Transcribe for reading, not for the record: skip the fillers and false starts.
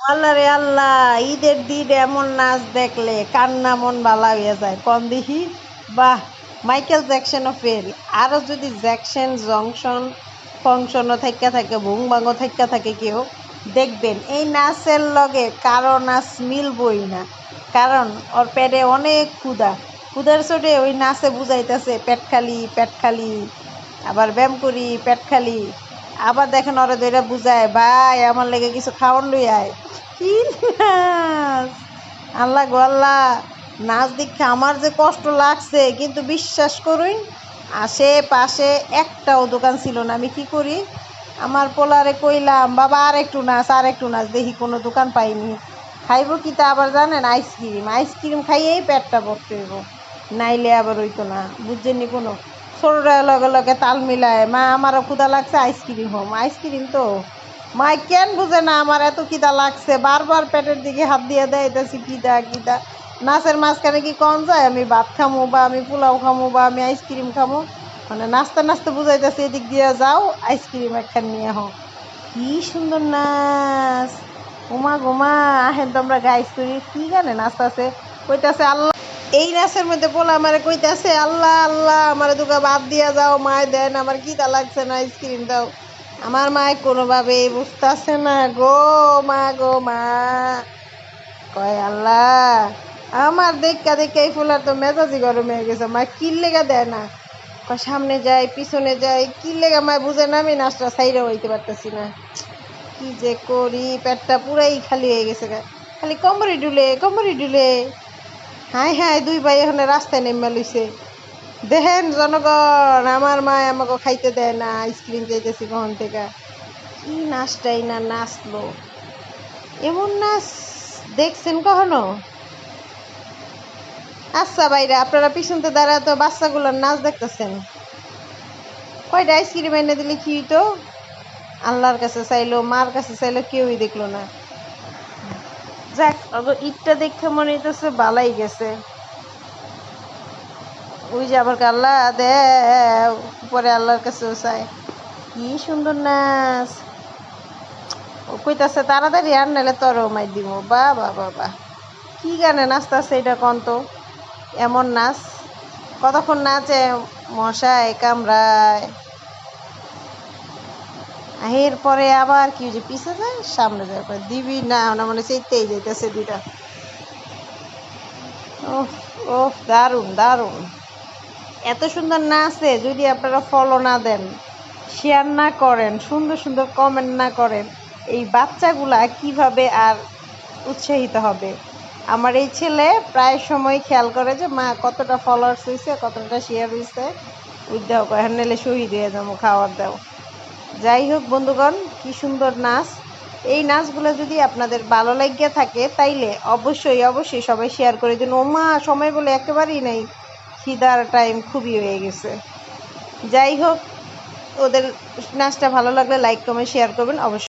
আল্লাহ রে আল্লাহ, ঈদের দিন এমন নাচ দেখলে কান্না মন বালা হইয়া যায় কম দেখি। বাহ, মাইকেল জ্যাকসনও ফেল। আরও যদি জ্যাকসন জংশন ফংশনও থাইকা থাকে, ভুং ভাঙও থাইকা থাকে কেউ, দেখবেন এই নাচের লগে কারো নাচ মিলবই না। কারণ ওর পেটে অনেক ক্ষুধা, ক্ষুধার চোটে ওই নাচে বুঝাইতেছে পেট খালি পেট খালি, আবার ব্যায়াম করি পেট খালি। আবার দেখেন ওরা ধরে বুঝায়, ভাই আমার লেগে কিছু খাওয়ান লই আয়। কি নাচ! আল্লাহ গো আল্লাহ, নাচ দেখে আমার যে কষ্ট লাগছে, কিন্তু বিশ্বাস করুন আশেপাশে একটাও দোকান ছিল না। আমি কি করি, আমার পোলারে কইলাম, বাবা আর একটু নাচ আর একটু নাচ, দেখি কোনো দোকান পাইনি। খাইব কি তা আবার জানেন, আইসক্রিম। আইসক্রিম খাইয়েই পেটটা ভরতে হইব, নাইলে আবার হইতো না, বুঝছেননি কোনো। ছোটরা লগে লগে তাল মিলায়, মা আমারও ক্ষুধা লাগছে আইসক্রিম হোম। আইসক্রিম তো মাই কেন বুঝে না আমার এত খিদা লাগছে, বারবার পেটের দিকে হাত দিয়ে দেয়, এটাছি কিদা কিদা। নাচের মাঝখানে কি কম যায় আমি ভাত খামো, বা আমি পোলাও খামো, বা আমি আইসক্রিম খামো? মানে নাচতে নাচতে বুঝাইতেছে এদিক দিয়ে যাও, আইসক্রিম একখান নিয়ে হোক। কি সুন্দর নাচ! উমা গোমা, আহেন তোমরা গাইস করি কি গানে নাচতেছে, কইতাছে আল্লাহ। এই নাচের মধ্যে পোলা আমারে কইতাছে, আল্লাহ আল্লাহ আমারে দুগা বাদ দিয়া যাও, মায় দেন আমার খিদা লাগছে না, আইসক্রিম দাও। আমার মায় কোনোভাবে বুঝতেছে না গো, মা গো মা। কয় আল্লাহ, আমার দেখা দেখা এই ফুলার তো মেজাজি গরম হয়ে গেছে, মা কি লেগা দেয় না। কয় সামনে যাই পিছনে যাই, কি লেগা মায় বুঝে না, আমি নাচটা সাইডে হইতে পারতেছি না। কি যে করি, পেটটা পুরাই খালি হয়ে গেছে গা। খালি কমরি ডুলে। হাই হাই, দুই ভাই এখানে রাস্তায় নেমে লইছে। দেখেন জনগণ, আমার মা আমাকে খাইতে দেয় না, আইসক্রিম চাইতেছি কখন থেকে। কি নাচটাই না নাচলো, এমন নাচ দেখছেন কখনো? আচ্ছা বাইরে আপনারা পিছনতে দাঁড়ায় তো বাচ্চাগুলোর নাচ দেখতেছেন, কয়টা আইসক্রিম এনে দিলে কি হইতো? আল্লাহর কাছে চাইলো, মার কাছে চাইলো, কেউই দেখলো না। যাক, ঈদটা দেখে মনে হইতেছে বালাই গেছে। ওই যে আবার আল্লাহ দে, পরে আল্লাহর কাছেও চায়। কি সুন্দর নাচ! ও কইতাছে তাড়াতাড়ি আর নাহলে তোরও মাই দিব। বা বা বা বা, কি গানে নাচতাছে এটা কন তো? এমন নাচ কতক্ষণ নাচে, মশায় কামড়ায়। এর পরে আবার কি যে পিছে যায় সামনে যায়, দিবি না না মানে সেইতেই যাইতেছে দুইটা। ওফ ওফ, দারুণ দারুণ! এত সুন্দর নাচে যদি আপনারা ফলো না দেন, শেয়ার না করেন, সুন্দর সুন্দর কমেন্ট না করেন, এই বাচ্চাগুলা কিভাবে আর উৎসাহিত হবে? আমার এই ছেলে প্রায় সময় খেয়াল করে যে মা কতটা ফলোয়ার্স হয়েছে, কতটা শেয়ার হয়েছে, ওই দাও এখন নিলে শহীদ হয়ে যাবো, খাওয়ার দাও। যাই হোক বন্ধুগণ, কি সুন্দর নাচ! এই নাচগুলো যদি আপনাদের ভালো লাগিয়ে থাকে, তাইলে অবশ্যই অবশ্যই সবাই শেয়ার করে দিন। ও মা, সময় বলে একেবারেই নেই, খিদার টাইম খুবই হয়ে গেছে। যাই হোক, ওদের নাচটা ভালো লাগলে লাইক কমেন্ট শেয়ার করবেন অবশ্যই।